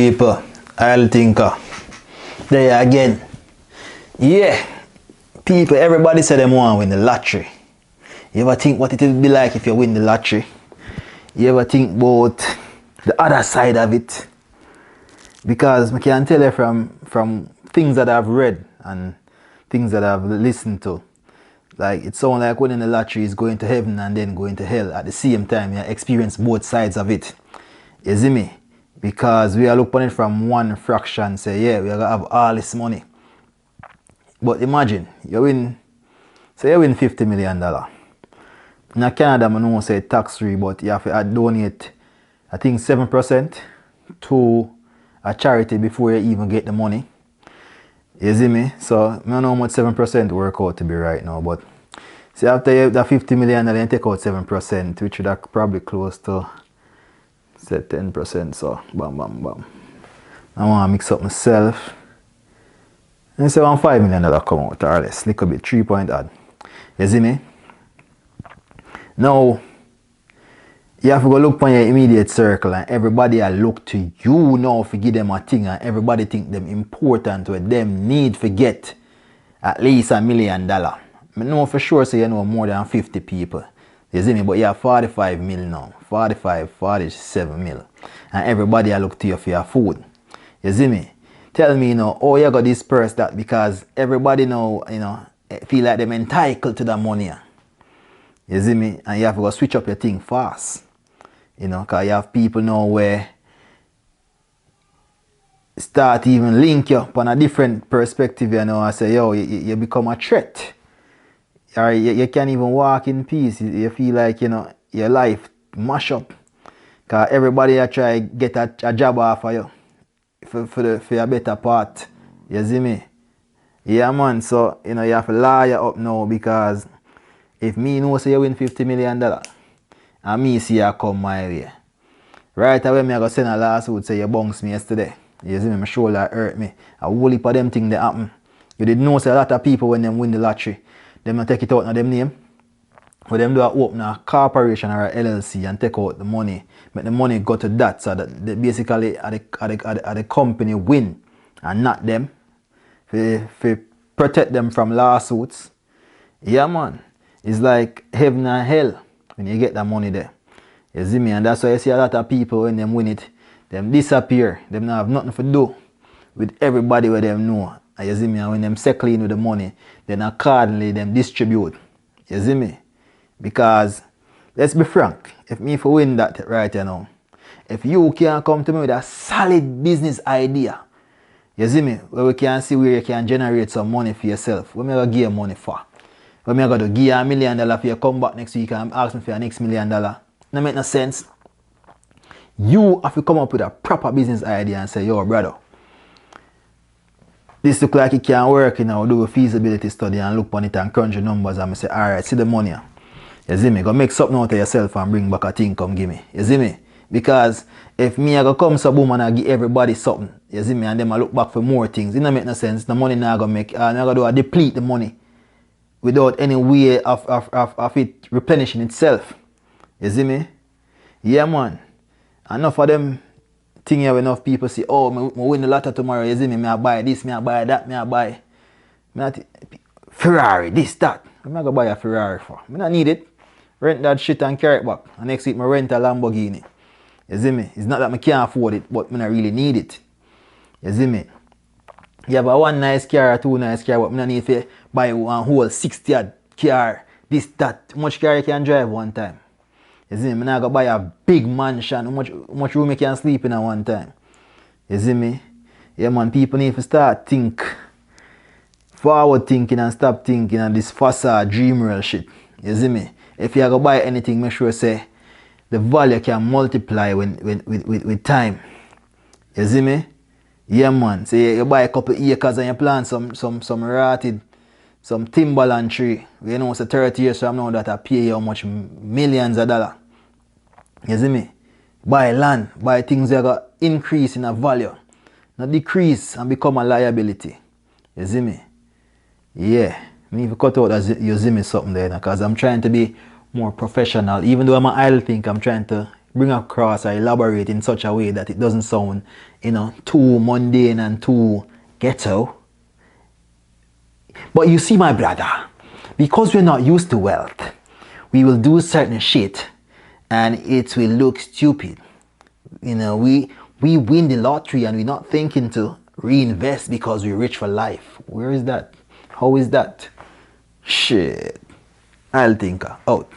People, I'll thinker. There again. Yeah. People, everybody say them want to win the lottery. You ever think what it would be like if you win the lottery? You ever think about the other side of it? Because I can tell you from things that I've read and things that I've listened to. Like, it sounds like winning the lottery is going to heaven and then going to hell at the same time. You experience both sides of it. You see me? Because we are looking at it from one fraction, say, yeah, we are going to have all this money. But imagine, you win $50 million. In Canada, I know say tax free, but you have to donate, I think 7% to a charity before you even get the money. You see me? So, I don't know how much 7% work out to be right now, but see, after you have the $50 million, then you take out 7%, which would probably close to, say, 10%. So, bam, bam, bam. I want to mix up myself. And say $5 million come out, or less, little bit, 3 point odd. You see me? Now, you have to go look on your immediate circle, and everybody will look to you now to give them a thing, and everybody think them important, where them need to get at least $1 million. I know for sure, so you know more than 50 people. You see me? But you have 45 mil now, 45, 47 mil, and everybody will look to you for your food. You see me? Tell me, oh, you got this purse that, because everybody now, feel like they're entitled to that money. You see me? And you have to go switch up your thing fast. Because you have people now where start even link you up on a different perspective, and say, yo, you become a threat. Or you can't even walk in peace. You feel like, your life mash up. Because everybody try get a job off of you. For a better part. You see me? Yeah, man. So, you have to lie up now, because if me know say you win $50 million and me see you come my way, right away me I go send a lawsuit say you bounced me yesterday. You see me? My shoulder hurt me. A whole heap of them things that happen. You did know say a lot of people when them win the lottery, them not take it out of them name. But them do open a corporation or a LLC and take out the money. Make the money go to that, so that they basically the company win and not them. For protect them from lawsuits. Yeah, man. It's like heaven and hell when you get that money there. You see me? And that's why you see a lot of people when them win it, them disappear. Them not have nothing to do with everybody where them know. And you see me? And when them settle in with the money, then accordingly them distribute. You see me? Because, let's be frank, if me for win that right now, if you can come to me with a solid business idea, you see me, where we can see where you can generate some money for yourself, what am I going to give you money for? What am I going to give you $1 million for you come back next week and ask me for your next $1 million? That make no sense. You have to come up with a proper business idea and say, yo, brother, this look like it can work, do a feasibility study and look on it and crunch the numbers and say, alright, see the money. You see me? Go make something out of yourself and bring back a thing, come give me. You see me? Because if me I go come so boom and I give everybody something, you see me, and then I look back for more things, it don't make no sense. The money now gonna make, I'm gonna do a deplete the money without any way of it replenishing itself. You see me? Yeah, man. Enough of them thing here, enough people say, oh, I win the lottery tomorrow, you see me, I buy this, I buy that, I buy Ferrari, this, that. I'm not gonna buy a Ferrari for. I don't need it. Rent that shit and carry it back. And next week I rent a Lamborghini. You see me? It's not that I can't afford it, but I don't really need it. You see me? You have a one nice car or two nice car, but I don't need to buy one whole 60 car. This, that. How much car you can drive one time? You see me? I'm not gonna buy a big mansion. How much room you can sleep in at one time? You see me? Yeah, man, people need to start forward thinking and stop thinking and this facade dream real shit. You see me? If you go buy anything, make sure say the value can multiply with time. You see me? Yeah, man. Say you buy a couple acres and you plant some rotted, some timberland tree. You know it's 30 years from now that I pay you how much millions of dollars. You see me? Buy land, buy things that got increase in a value, not decrease and become a liability. You see me? Yeah. I need to cut out as you see me something there, because I'm trying to be more professional. Even though I'm an idle think, I'm trying to bring across or elaborate in such a way that it doesn't sound you know, too mundane and too ghetto. But you see, my brother, because we're not used to wealth, we will do certain shit and it will look stupid. You know, we win the lottery and we're not thinking to reinvest because we're rich for life. Where is that? How is that? Shit. I'll think out.